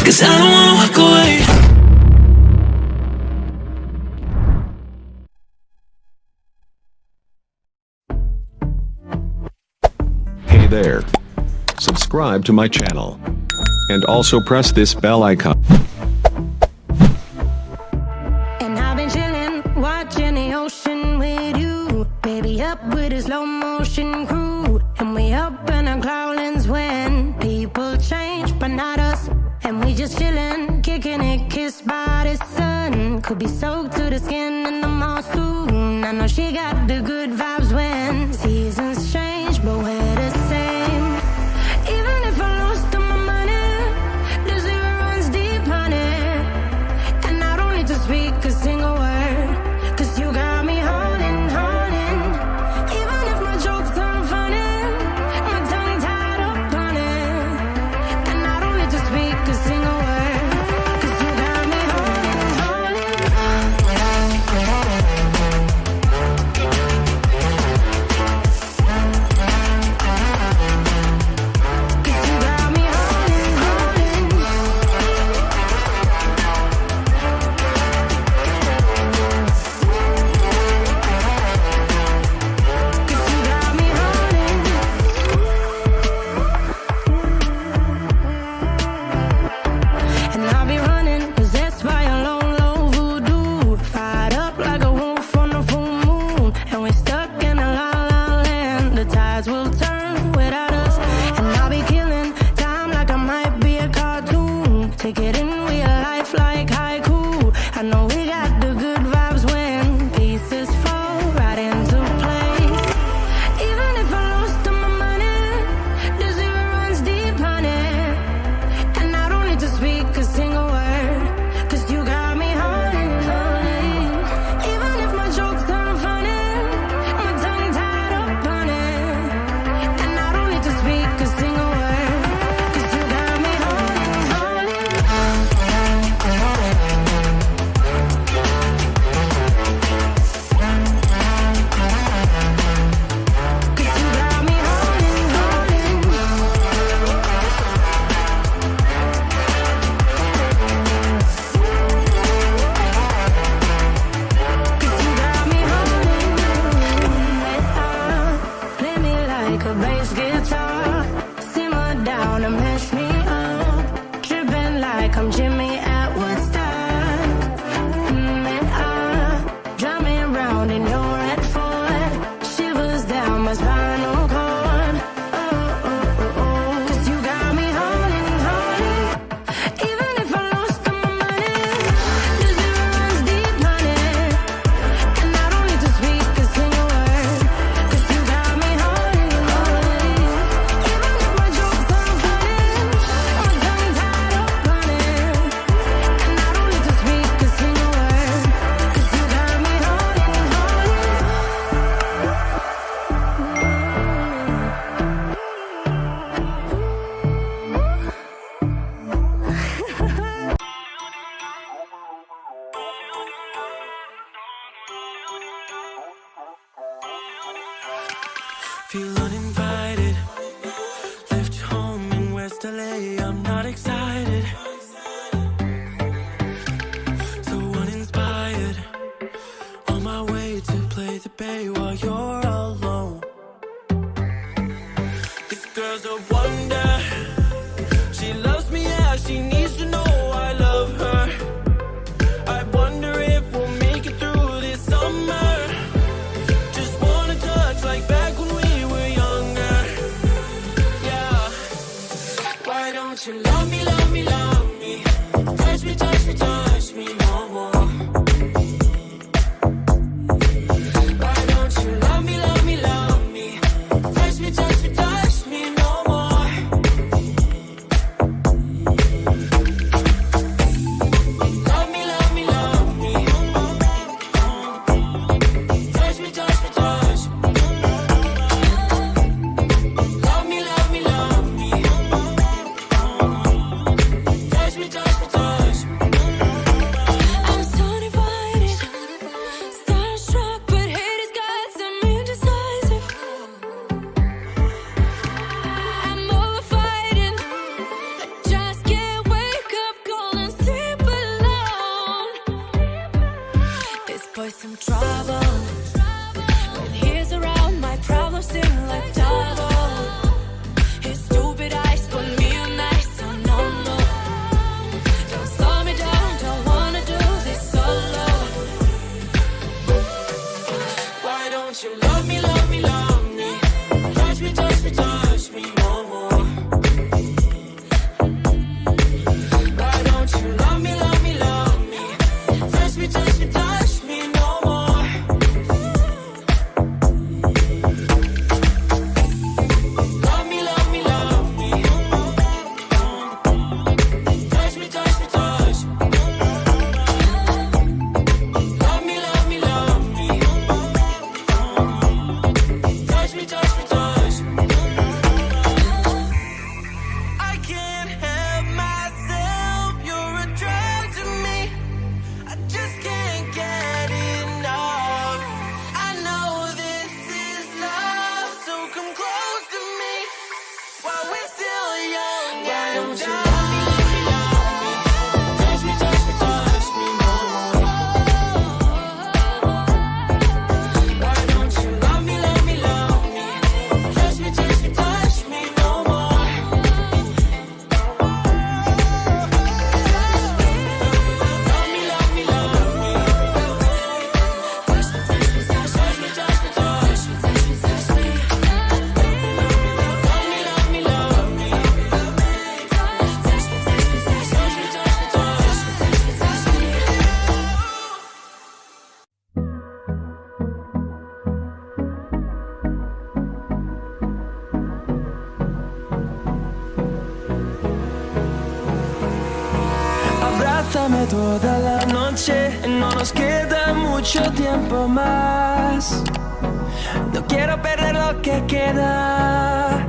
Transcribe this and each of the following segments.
'cause I don't wanna walk away. Hey there. Subscribe to my channel. And also press this bell icon. And I've been chillin', watching the ocean with you. Baby up with a slow motion crew. And we up in our clouds when people change, but not us. And we just chillin', kicking it, kissed by the sun. Could be soaked to the skin in the mall soon. I know she got the good vibes when seasons change, but we're the same. Even if I lost all my money, the zero runs deep, honey. And I don't need to speak a single word, 'cause you got me holding, holding. Even if my jokes aren't funny, my tongue tied up on it. And I don't need to speak a single word, 'cause you got me holding, holding. Feel uninvited. Left home in West LA, I'm not excited. So uninspired. On my way to play the bay while you're alone. This girl's a wonder. She loves me, yeah, she needs to know I love her. I wonder if we'll make it through this summer. Just wanna touch like back when we were young. avoid some trouble. When he's around, my problems seem like double. His stupid eyes put me on ice, so no, no. Don't slow me down, don't wanna do this solo. Why don't you love me, love me, love me? Touch me, touch me, touch me no more. Why don't you love me, love me, love me? Touch me, touch me, touch me no more. Love me, love me, love me. Touch me, touch me, touch me. Love me, love me, love me. Touch me, touch me, touch me. I can't help myself, you're a drug to me. I just can't get enough. I know this is love, so come close to me while we're still young. Why don't you love me, love me, love me? Touch me, touch me, touch me no more. Why don't you love me, love me, love me? Touch me, touch me, touch me no more. Love me, love me, love me. Touch me, touch me, touch me, touch me, touch me, touch me, touch me. Love me, love me, love me. Touch me, touch me, touch me, touch me, touch me, touch me, touch me. Abrázame toda la noche, no nos queda mucho tiempo más. No quiero perder lo que queda.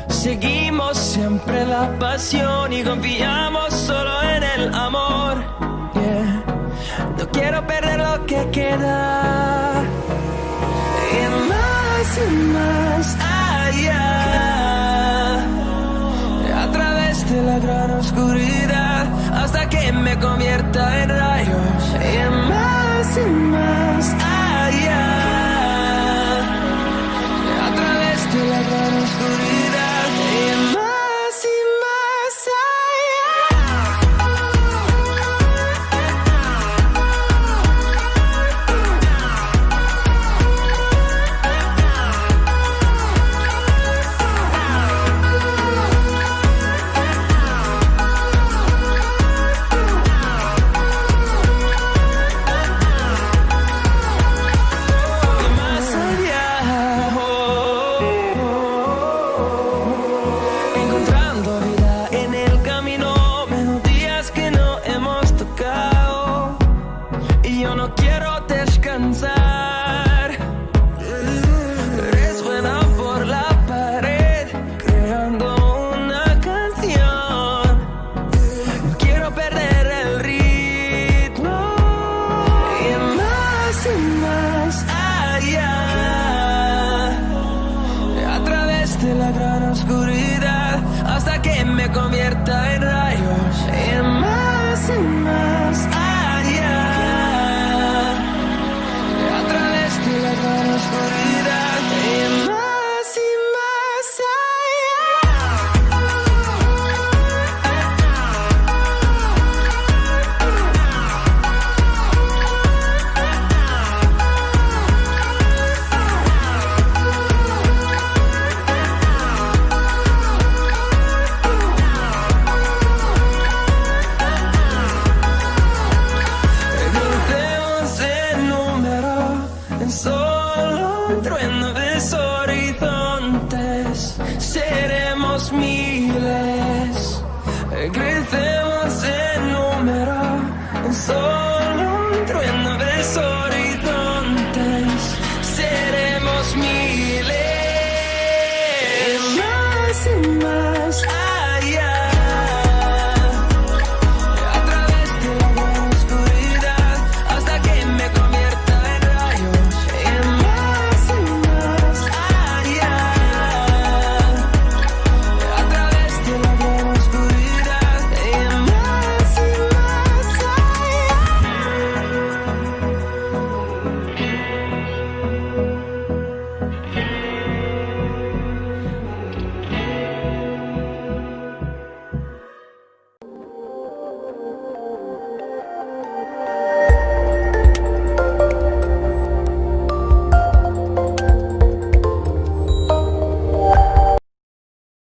Seguimos siempre la pasión y confiamos solo en el amor. Yeah. No quiero perder lo que queda. Y más allá. A través de la gran oscuridad, hasta que me convierta en rayos. Y más allá. A través de la gran oscuridad. Y más encontrando vida en el camino, melodías que no hemos tocado. Y yo no quiero descansar. Resuena por la pared, creando una canción. No quiero perder el ritmo. Y más allá. A través de la gran oscuridad, hasta que me convierta en rayos. Y más allá. A través de la gran oscuridad. Y más Crucemos el número en solo un trueno de horizontes. Seremos miles. Crecemos en número en solo